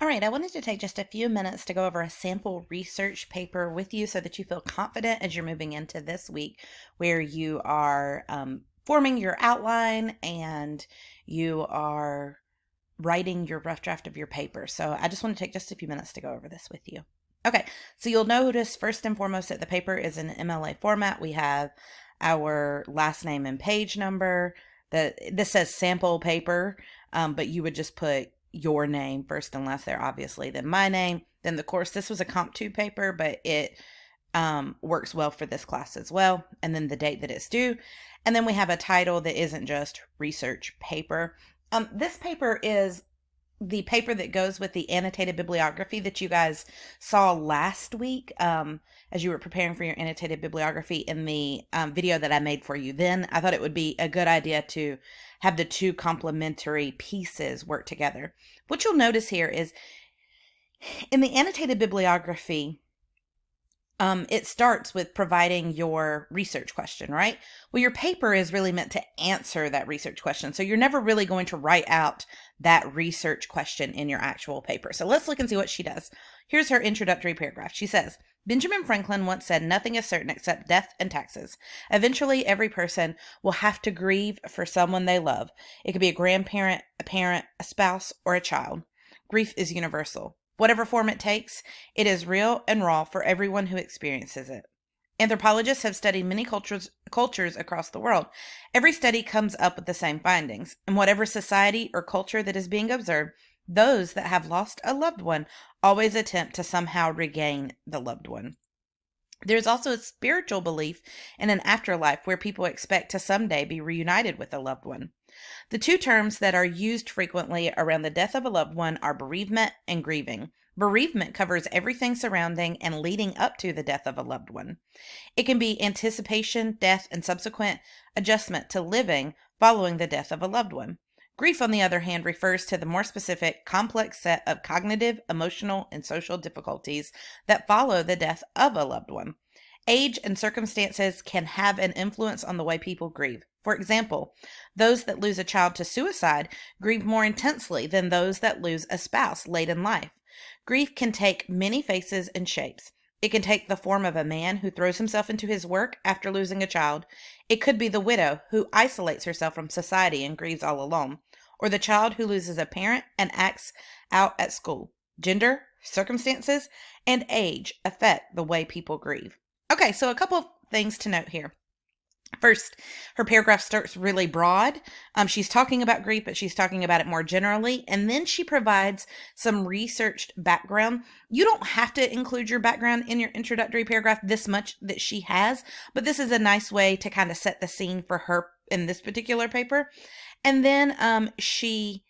All right, I wanted to take just a few minutes to go over a sample research paper with you so that you feel confident as you're moving into this week where you are forming your outline and you are writing your rough draft of your paper. So I just want to take just a few minutes to go over this with you. Okay, so you'll notice first and foremost that the paper is in MLA format. We have our last name and page number. This says sample paper, but you would just put your name first and last there, obviously, then my name, then the course. This was a Comp 2 paper, but it works well for this class as well, and then the date that it's due. And then we have a title that isn't just research paper. This paper is the paper that goes with the annotated bibliography that you guys saw last week as you were preparing for your annotated bibliography in the video that I made for you. Then I thought it would be a good idea to have the two complementary pieces work together. What you'll notice here is in the annotated bibliography, it starts with providing your research question, right? Well, your paper is really meant to answer that research question. So you're never really going to write out that research question in your actual paper. So let's look and see what she does. Here's her introductory paragraph. She says, Benjamin Franklin once said, nothing is certain except death and taxes. Eventually, every person will have to grieve for someone they love. It could be a grandparent, a parent, a spouse, or a child. Grief is universal. Whatever form it takes, it is real and raw for everyone who experiences it. Anthropologists have studied many cultures across the world. Every study comes up with the same findings. In whatever society or culture that is being observed, those that have lost a loved one always attempt to somehow regain the loved one. There's also a spiritual belief in an afterlife where people expect to someday be reunited with a loved one. The two terms that are used frequently around the death of a loved one are bereavement and grieving. Bereavement covers everything surrounding and leading up to the death of a loved one. It can be anticipation, death, and subsequent adjustment to living following the death of a loved one. Grief, on the other hand, refers to the more specific, complex set of cognitive, emotional, and social difficulties that follow the death of a loved one. Age and circumstances can have an influence on the way people grieve. For example, those that lose a child to suicide grieve more intensely than those that lose a spouse late in life. Grief can take many faces and shapes. It can take the form of a man who throws himself into his work after losing a child. It could be the widow who isolates herself from society and grieves all alone, or the child who loses a parent and acts out at school. Gender, circumstances, and age affect the way people grieve. Okay, so a couple of things to note here. First, her paragraph starts really broad. She's talking about grief, but she's talking about it more generally. And then she provides some researched background. You don't have to include your background in your introductory paragraph this much that she has, but this is a nice way to kind of set the scene for her in this particular paper. And then she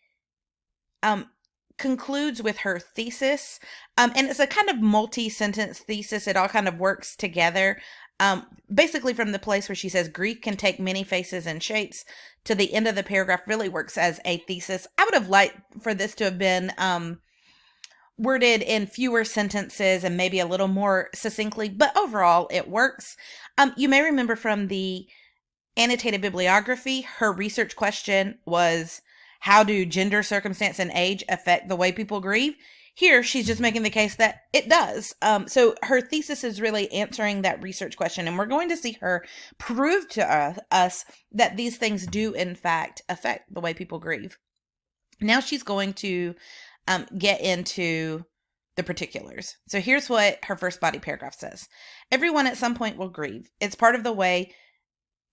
concludes with her thesis. And it's a kind of multi-sentence thesis. It all kind of works together. Basically from the place where she says grief can take many faces and shapes to the end of the paragraph really works as a thesis. I would have liked for this to have been worded in fewer sentences and maybe a little more succinctly, but overall it works. You may remember from the annotated bibliography, her research question was, how do gender, circumstance, and age affect the way people grieve? Here, she's just making the case that it does. So her thesis is really answering that research question, and we're going to see her prove to us that these things do, in fact, affect the way people grieve. Now she's going to get into the particulars. So here's what her first body paragraph says. Everyone at some point will grieve.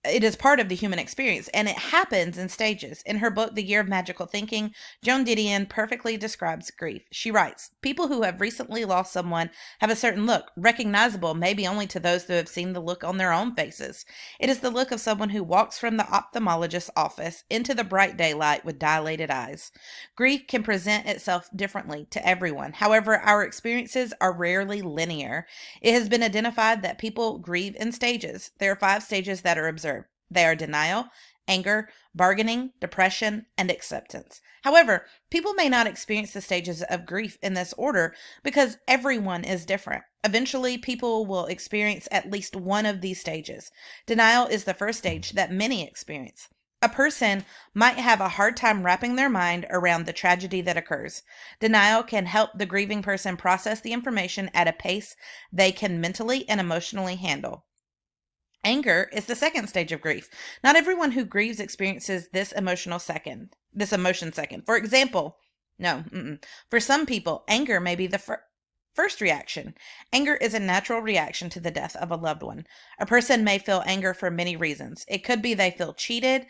It is part of the human experience, and it happens in stages. In her book, The Year of Magical Thinking, Joan Didion perfectly describes grief. She writes, people who have recently lost someone have a certain look, recognizable maybe only to those who have seen the look on their own faces. It is the look of someone who walks from the ophthalmologist's office into the bright daylight with dilated eyes. Grief can present itself differently to everyone. However, our experiences are rarely linear. It has been identified that people grieve in stages. There are 5 stages that are observed. They are denial, anger, bargaining, depression, and acceptance. However, people may not experience the stages of grief in this order because everyone is different. Eventually, people will experience at least one of these stages. Denial is the first stage that many experience. A person might have a hard time wrapping their mind around the tragedy that occurs. Denial can help the grieving person process the information at a pace they can mentally and emotionally handle. Anger is the second stage of grief. Not everyone who grieves experiences this emotion second. For example, no, for some people, anger may be the first reaction. Anger is a natural reaction to the death of a loved one. A person may feel anger for many reasons. It could be they feel cheated,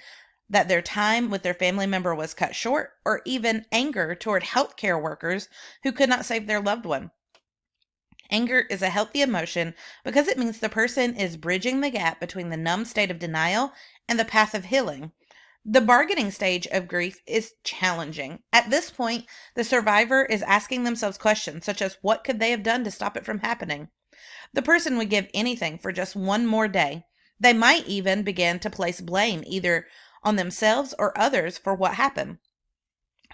that their time with their family member was cut short, or even anger toward healthcare workers who could not save their loved one. Anger is a healthy emotion because it means the person is bridging the gap between the numb state of denial and the path of healing. The bargaining stage of grief is challenging. At this point, the survivor is asking themselves questions such as what could they have done to stop it from happening? The person would give anything for just one more day. They might even begin to place blame either on themselves or others for what happened.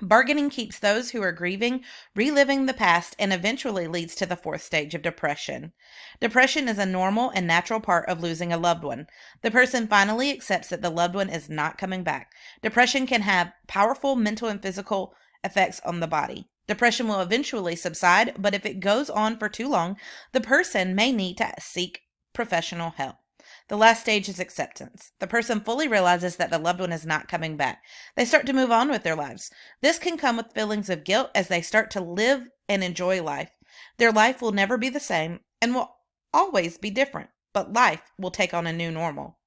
Bargaining keeps those who are grieving reliving the past and eventually leads to the fourth stage of depression. Depression is a normal and natural part of losing a loved one. The person finally accepts that the loved one is not coming back. Depression can have powerful mental and physical effects on the body. Depression will eventually subside, but if it goes on for too long, the person may need to seek professional help. The last stage is acceptance. The person fully realizes that the loved one is not coming back. They start to move on with their lives. This can come with feelings of guilt as they start to live and enjoy life. Their life will never be the same and will always be different, but life will take on a new normal.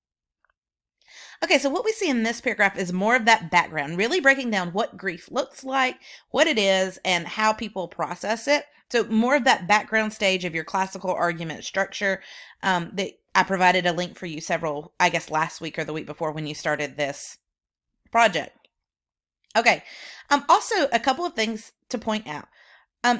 Okay, so what we see in this paragraph is more of that background, really breaking down what grief looks like, what it is, and how people process it. So more of that background stage of your classical argument structure. That I provided a link for you last week or the week before when you started this project. Okay, also a couple of things to point out.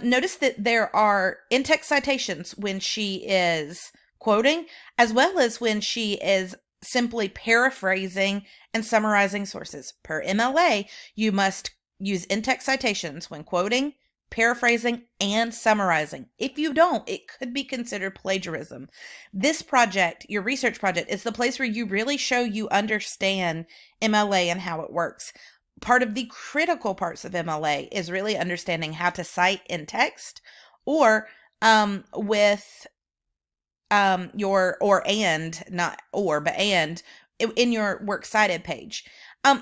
Notice that there are in-text citations when she is quoting, as well as when she is simply paraphrasing and summarizing sources. Per MLA, you must use in-text citations when quoting, paraphrasing, and summarizing. If you don't, it could be considered plagiarism. This project, your research project, is the place where you really show you understand MLA and how it works. Part of the critical parts of MLA is really understanding how to cite in text or with your and in your works cited page.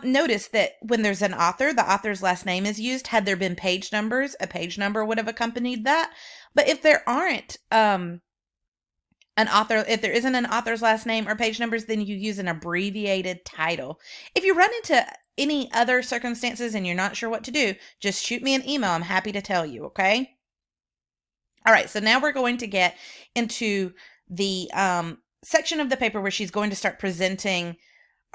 Notice that when there's an author, the author's last name is used. Had there been page numbers, a page number would have accompanied that. But if there aren't if there isn't an author's last name or page numbers, then you use an abbreviated title. If you run into any other circumstances and you're not sure what to do, just shoot me an email. I'm happy to tell you, okay? All right, so now we're going to get into the section of the paper where she's going to start presenting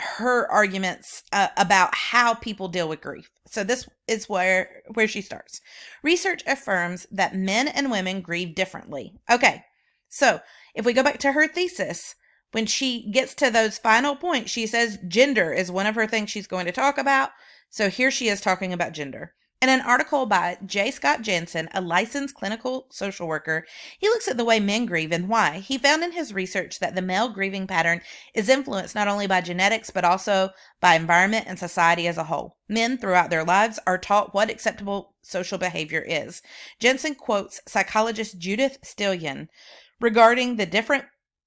her arguments about how people deal with grief. So this is where she starts. Research affirms that men and women grieve differently. Okay, so if we go back to her thesis, when she gets to those final points, she says gender is one of her things she's going to talk about. So here she is talking about gender. In an article by J. Scott Jansen, a licensed clinical social worker, he looks at the way men grieve and why. He found in his research that the male grieving pattern is influenced not only by genetics, but also by environment and society as a whole. Men throughout their lives are taught what acceptable social behavior is. Jansen quotes psychologist Judith Stillion regarding the different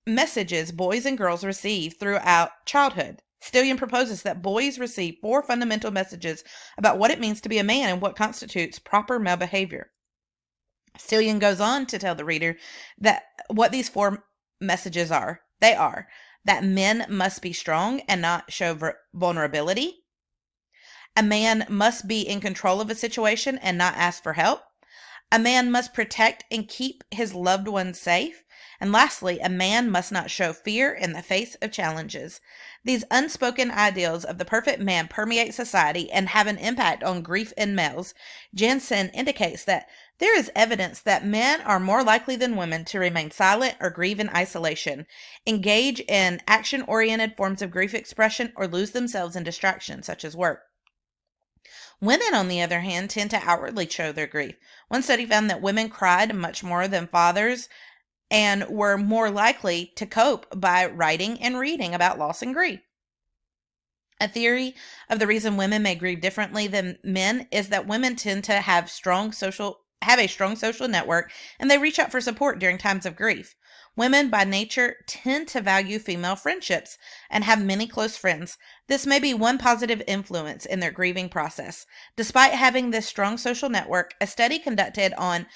messages boys and girls receive throughout childhood. Stillion proposes that boys receive 4 fundamental messages about what it means to be a man and what constitutes proper male behavior. Stillion goes on to tell the reader that what these 4 messages are. They are that men must be strong and not show vulnerability. A man must be in control of a situation and not ask for help. A man must protect and keep his loved ones safe. And lastly, a man must not show fear in the face of challenges. These unspoken ideals of the perfect man permeate society and have an impact on grief in males. Jansen indicates that there is evidence that men are more likely than women to remain silent or grieve in isolation, engage in action-oriented forms of grief expression, or lose themselves in distractions such as work. Women, on the other hand, tend to outwardly show their grief. One study found that women cried much more than fathers and were more likely to cope by writing and reading about loss and grief. A theory of the reason women may grieve differently than men is that women tend to have a strong social network, and they reach out for support during times of grief. Women by nature tend to value female friendships and have many close friends. This may be one positive influence in their grieving process. Despite having this strong social network, a study conducted on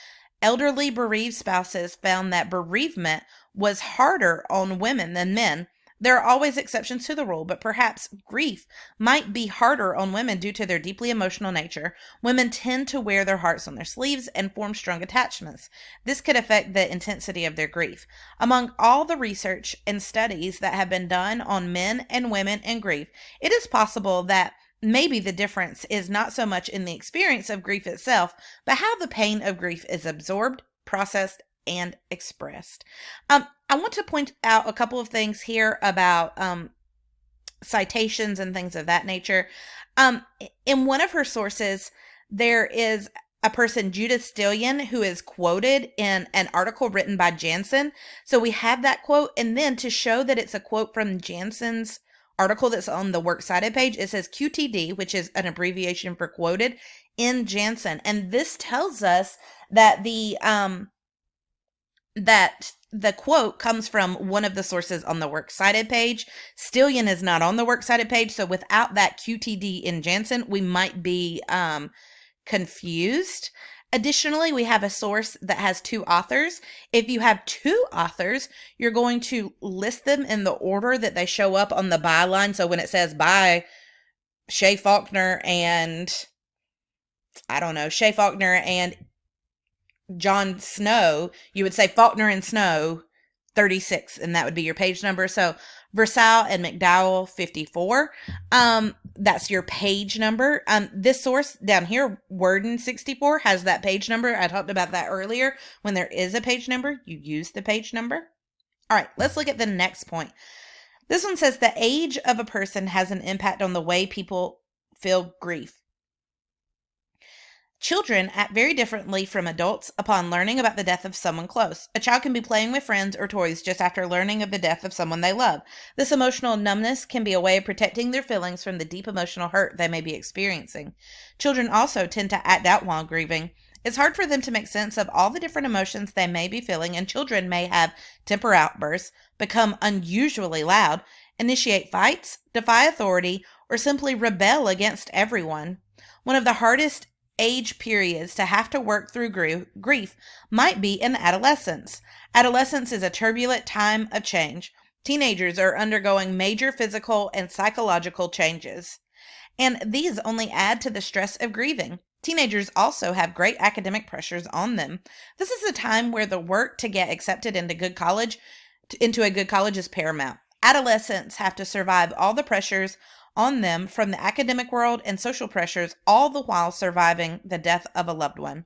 elderly bereaved spouses found that bereavement was harder on women than men. There are always exceptions to the rule, but perhaps grief might be harder on women due to their deeply emotional nature. Women tend to wear their hearts on their sleeves and form strong attachments. This could affect the intensity of their grief. Among all the research and studies that have been done on men and women and grief, it is possible that maybe the difference is not so much in the experience of grief itself, but how the pain of grief is absorbed, processed, and expressed. I want to point out a couple of things here about citations and things of that nature. In one of her sources, there is a person, Judith Stillion, who is quoted in an article written by Jansen. So we have that quote, and then to show that it's a quote from Jansen's article that's on the works cited page, it says QTD, which is an abbreviation for quoted in Jansen. And this tells us that the quote comes from one of the sources on the works cited page. Stillion is not on the works cited page, so without that QTD in Jansen, we might be confused. Additionally, we have a source that has two authors. If you have two authors, you're going to list them in the order that they show up on the byline. So when it says by Shay Faulkner and John Snow, you would say Faulkner and Snow 36, and that would be your page number. So Versailles and McDowell 54. That's your page number. This source down here, Worden 64, has that page number. I talked about that earlier. When there is a page number, you use the page number. All right, let's look at the next point. This one says the age of a person has an impact on the way people feel grief. Children act very differently from adults upon learning about the death of someone close. A child can be playing with friends or toys just after learning of the death of someone they love. This emotional numbness can be a way of protecting their feelings from the deep emotional hurt they may be experiencing. Children also tend to act out while grieving. It's hard for them to make sense of all the different emotions they may be feeling, and children may have temper outbursts, become unusually loud, initiate fights, defy authority, or simply rebel against everyone. One of the hardest age periods to have to work through grief might be in adolescence. Adolescence is a turbulent time of change. Teenagers are undergoing major physical and psychological changes, and these only add to the stress of grieving. Teenagers also have great academic pressures on them. This is a time where the work to get accepted into a good college is paramount. Adolescents have to survive all the pressures on them from the academic world and social pressures, all the while surviving the death of a loved one.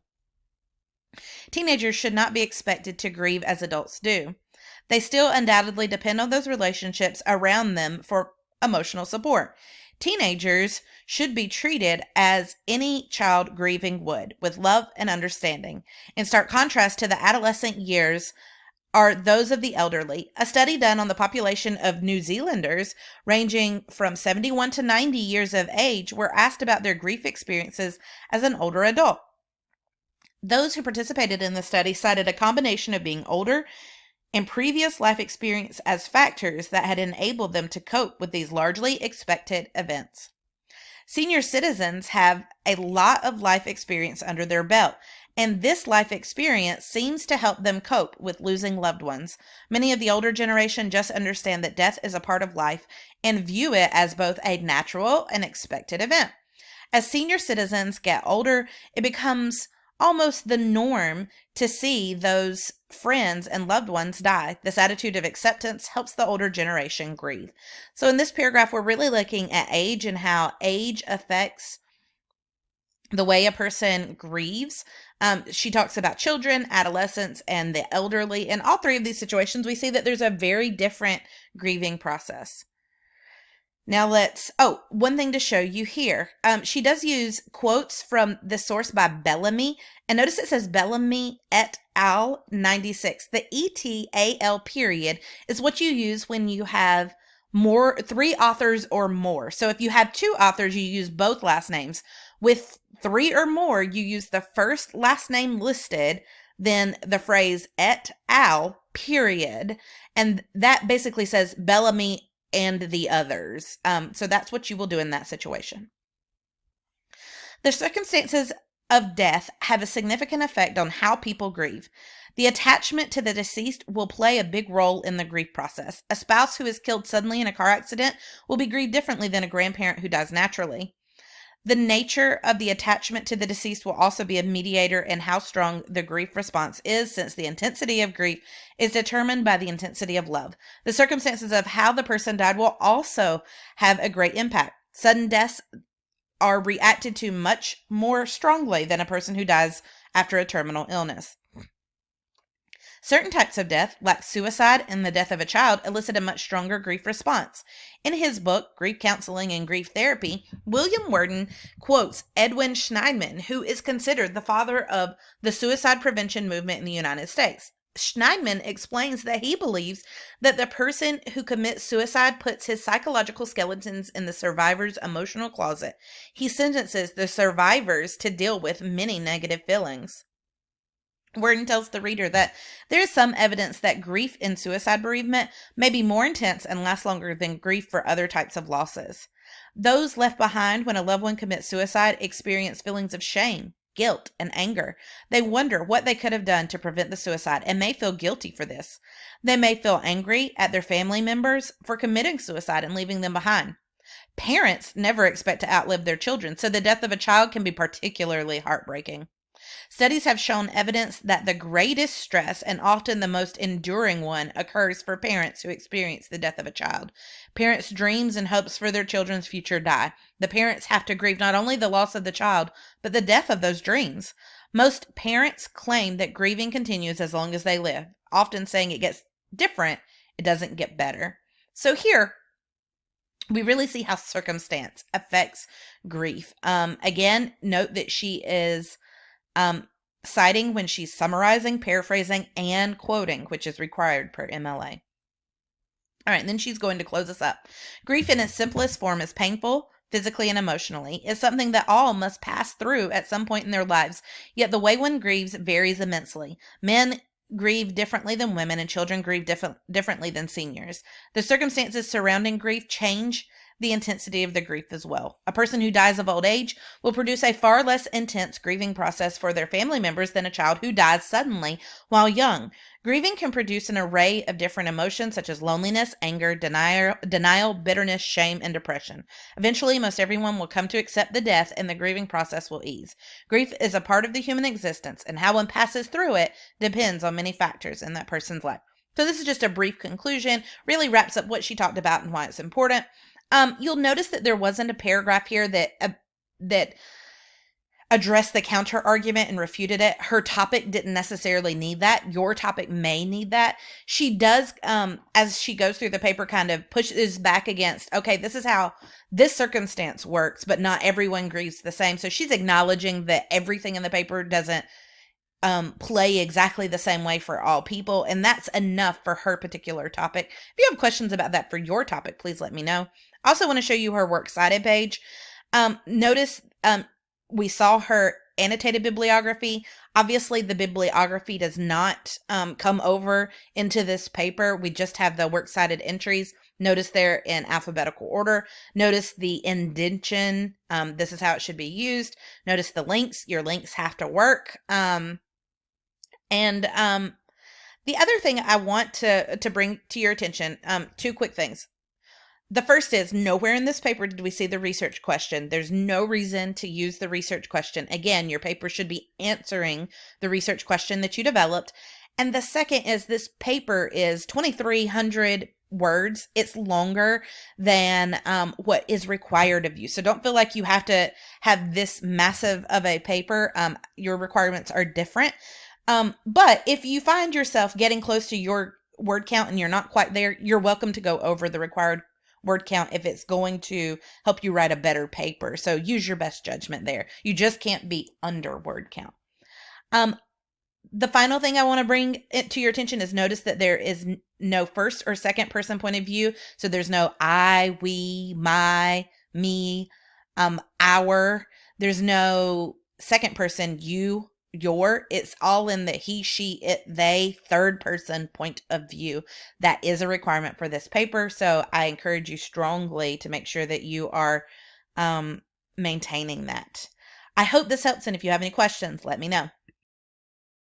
Teenagers should not be expected to grieve as adults do. They still undoubtedly depend on those relationships around them for emotional support. Teenagers should be treated as any child grieving would, with love and understanding. In stark contrast to the adolescent years are those of the elderly. A study done on the population of New Zealanders ranging from 71 to 90 years of age were asked about their grief experiences as an older adult. Those who participated in the study cited a combination of being older and previous life experience as factors that had enabled them to cope with these largely expected events. Senior citizens have a lot of life experience under their belt, and this life experience seems to help them cope with losing loved ones. Many of the older generation just understand that death is a part of life and view it as both a natural and expected event. As senior citizens get older, it becomes almost the norm to see those friends and loved ones die. This attitude of acceptance helps the older generation grieve. So in this paragraph, we're really looking at age and how age affects the way a person grieves. She talks about children, adolescents, and the elderly. In all three of these situations, we see that there's a very different grieving process. Now one thing to show you here. She does use quotes from the source by Bellamy. And notice it says Bellamy et al. 96. The ETAL period is what you use when you have three authors or more. So if you have two authors, you use both last names. With three or more, you use the first last name listed, then the phrase et al, period. And that basically says Bellamy and the others. So that's what you will do in that situation. The circumstances of death have a significant effect on how people grieve. The attachment to the deceased will play a big role in the grief process. A spouse who is killed suddenly in a car accident will be grieved differently than a grandparent who dies naturally. The nature of the attachment to the deceased will also be a mediator in how strong the grief response is, since the intensity of grief is determined by the intensity of love. The circumstances of how the person died will also have a great impact. Sudden deaths are reacted to much more strongly than a person who dies after a terminal illness. Certain types of death, like suicide and the death of a child, elicit a much stronger grief response. In his book, Grief Counseling and Grief Therapy, William Worden quotes Edwin Schneidman, who is considered the father of the suicide prevention movement in the United States. Schneidman explains that he believes that the person who commits suicide puts his psychological skeletons in the survivor's emotional closet. He sentences the survivors to deal with many negative feelings. Worden tells the reader that there is some evidence that grief in suicide bereavement may be more intense and last longer than grief for other types of losses. Those left behind when a loved one commits suicide experience feelings of shame, guilt, and anger. They wonder what they could have done to prevent the suicide and may feel guilty for this. They may feel angry at their family members for committing suicide and leaving them behind. Parents never expect to outlive their children, so the death of a child can be particularly heartbreaking. Studies have shown evidence that the greatest stress, and often the most enduring one, occurs for parents who experience the death of a child. Parents' dreams and hopes for their children's future die. The parents have to grieve not only the loss of the child, but the death of those dreams. Most parents claim that grieving continues as long as they live, often saying it gets different, it doesn't get better. So here, we really see how circumstance affects grief. Again, note that she is citing when she's summarizing, paraphrasing, and quoting, which is required per MLA. All right, and then she's going to close us up. Grief in its simplest form is painful, physically and emotionally. It's something that all must pass through at some point in their lives, yet the way one grieves varies immensely. Men grieve differently than women, and children grieve differently than seniors. The circumstances surrounding grief change the intensity of the grief as well. A person who dies of old age will produce a far less intense grieving process for their family members than a child who dies suddenly while young. Grieving can produce an array of different emotions such as loneliness, anger, denial, bitterness, shame, and depression. Eventually, most everyone will come to accept the death and the grieving process will ease. Grief is a part of the human existence, and how one passes through it depends on many factors in that person's life. So this is just a brief conclusion, really wraps up what she talked about and why it's important. You'll notice that there wasn't a paragraph here that addressed the counter argument and refuted it. Her topic didn't necessarily need that. Your topic may need that. She does, as she goes through the paper, kind of pushes back against, okay, this is how this circumstance works, but not everyone grieves the same. So she's acknowledging that everything in the paper doesn't play exactly the same way for all people, and that's enough for her particular topic. If you have questions about that for your topic, please let me know. I also want to show you her works cited page. Notice we saw her annotated bibliography. Obviously, the bibliography does not come over into this paper. We just have the works cited entries. Notice they're in alphabetical order. Notice the indentation. This is how it should be used. Notice the links. Your links have to work. And the other thing I want to bring to your attention, two quick things. The first is, nowhere in this paper did we see the research question. There's no reason to use the research question. Again, your paper should be answering the research question that you developed. And the second is, this paper is 2,300 words. It's longer than what is required of you. So don't feel like you have to have this massive of a paper. Your requirements are different. But if you find yourself getting close to your word count and you're not quite there, you're welcome to go over the required word count if it's going to help you write a better paper. So use your best judgment there. You just can't be under word count. The final thing I want to bring it to your attention is notice that there is no first or second person point of view. So there's no I, we, my, me, our. There's no second person you, your. It's all in the he, she, it, they, third person point of view. That is a requirement for this paper. So I encourage you strongly to make sure that you are maintaining that. I hope this helps. And if you have any questions, let me know.